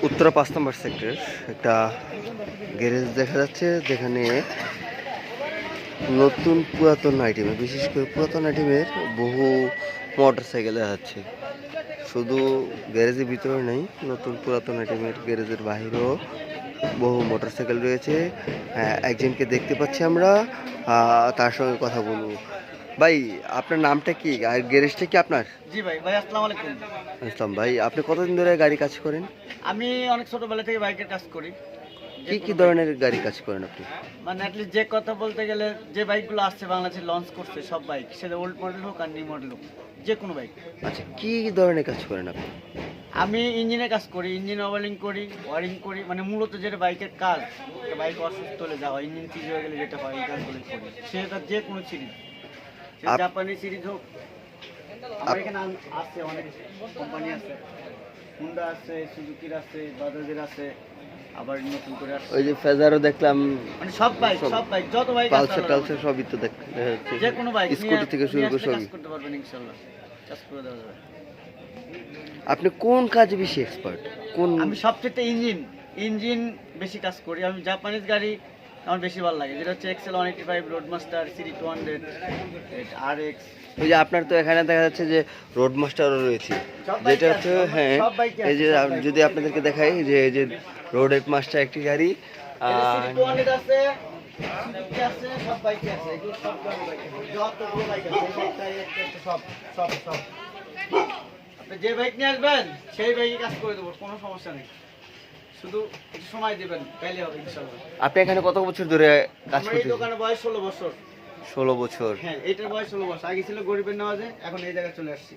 উত্তরা 5 নম্বর sector একটা garage দেখা যাচ্ছে, যেখানে নতুন পুরাতন আইটেমের, বিশেষ করে পুরাতন আইটেমের বহু মোটর সাইকেল দেখা যাচ্ছে। শুধু গ্যারেজের ভিতরে নেই, নতুন পুরাতন আইটেমের গ্যারেজের বাহিরেও বহু মোটর সাইকেল রয়েছে। একজনকে দেখতে পাচ্ছি আমরা, তার সঙ্গে কথা বলবো। ভাই, আপনার নামটা কি আর গ্যারেজটা কি আপনার? জি ভাই, আসসালামু আলাইকুম। ইসলাম ভাই, আপনি কতদিন ধরে গাড়ি কাজ করেন? আমি অনেক ছোটবেলা থেকে বাইকের কাজ করি। কি কি ধরনের গাড়ি কাজ করেন আপনি? মানে অ্যাটলিস্ট যে কথা বলতে গেলে যে বাইকগুলো আসছে বাংলাদেশে লঞ্চ করছে সব বাইক, সেটা ওল্ড মডেল হোক আর নিউ মডেল হোক, যে কোনো বাইক। আচ্ছা, কি ধরনের কাজ করেন আপনি? আমি ইঞ্জিনের কাজ করি, ইঞ্জিন ওভারলিং করি, ওয়ারিং করি, মানে মূলত যেটা বাইকের কাজ, একটা বাইক অসুস্থ হলে যাওয়া, ইঞ্জিন সিজ হয়ে গেলে যেটা হয় এই কাজগুলো করি। সেটা যে কোনো সিরিজ, জাপানি সিরিজ হোক। আমার এখানে আছে অনেক কোম্পানি আছে, হুন্ডা আছে, সুজুকির আছে, বাজাজের আছে, আবার নতুন করে আসছে ওই যে ফেজারও দেখলাম, মানে সব বাইক যত বাইক আছে পালসার টালসার সবই তো দেখা যাচ্ছে, যে কোনো বাইক স্কুটি থেকে শুরু করে সবই করতে পারবেন ইনশাআল্লাহ, কাজ করে দেওয়া যাবে। আপনি কোন কাজে বেশি এক্সপার্ট? কোন? আমি সবচেয়ে ইঞ্জিন বেশি কাজ করি। আমি জাপানিজ গাড়ি আমার বেশি ভালো লাগে, যেটা হচ্ছে এক্সেল 185, রোডমাস্টার, সিরি 200, আরএক্স। ওই যে আপনার তো এখানে দেখা যাচ্ছে যে রোড মাস্টারও রয়েছে, যেটা হচ্ছে, হ্যাঁ, এই যে যদি আপনাদেরকে দেখাই যে এই যে রোড মাস্টার একটি গাড়ি, সিরি 200 আছে, সুজুকি আছে, সব বাইক আছে, এগুলো সব বাইক আছে, যতগুলো বাইক আছে সব সব সব আপনি যে বাইক নিয়ে আসবেন সেই বাইকই কাজ করে দেবো, কোনো সমস্যা নেই। শুধু একটু সময় দিবেন, তাইলে হবে ইনশাআল্লাহ। আপনি এখানে কত বছর ধরে কাজ আমার এই করছেন? দোকানের বয়স 16 বছর। 16 বছর। হ্যাঁ, এটার বয়স 16 বছর। আগে ছিল গরিবের নওয়াজে, এখন এই জায়গায় চলে আসছি।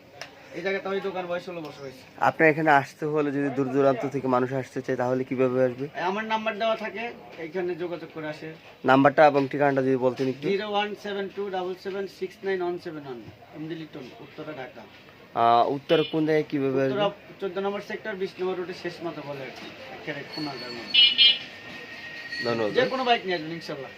এই জায়গাতে আমি দোকান বয়স 16 বছর হয়েছে। আপনার এখানে আসতে হলে, যদি দূর দূরান্ত থেকে মানুষ আসতে চায়, তাহলে কিভাবে আসবে? আমার নাম্বার দেওয়া থাকে, এইখানে যোগাযোগ করে আসে। নাম্বারটা এবং ঠিকানাটা যদি বলতেন একটু। 01727717171, এমডি লিটন, উত্তরা, ঢাকা। উত্তর কোন জায়গায়, কিভাবে আসবে? উত্তরা 14 নম্বর সেক্টর, 20 নম্বর রোডে শেষ মাথা বলে আর কি, একেবারে খুলনার। ধন্যবাদ। যে কোনো বাইক নিয়ে আসবেন ইনশাআল্লাহ।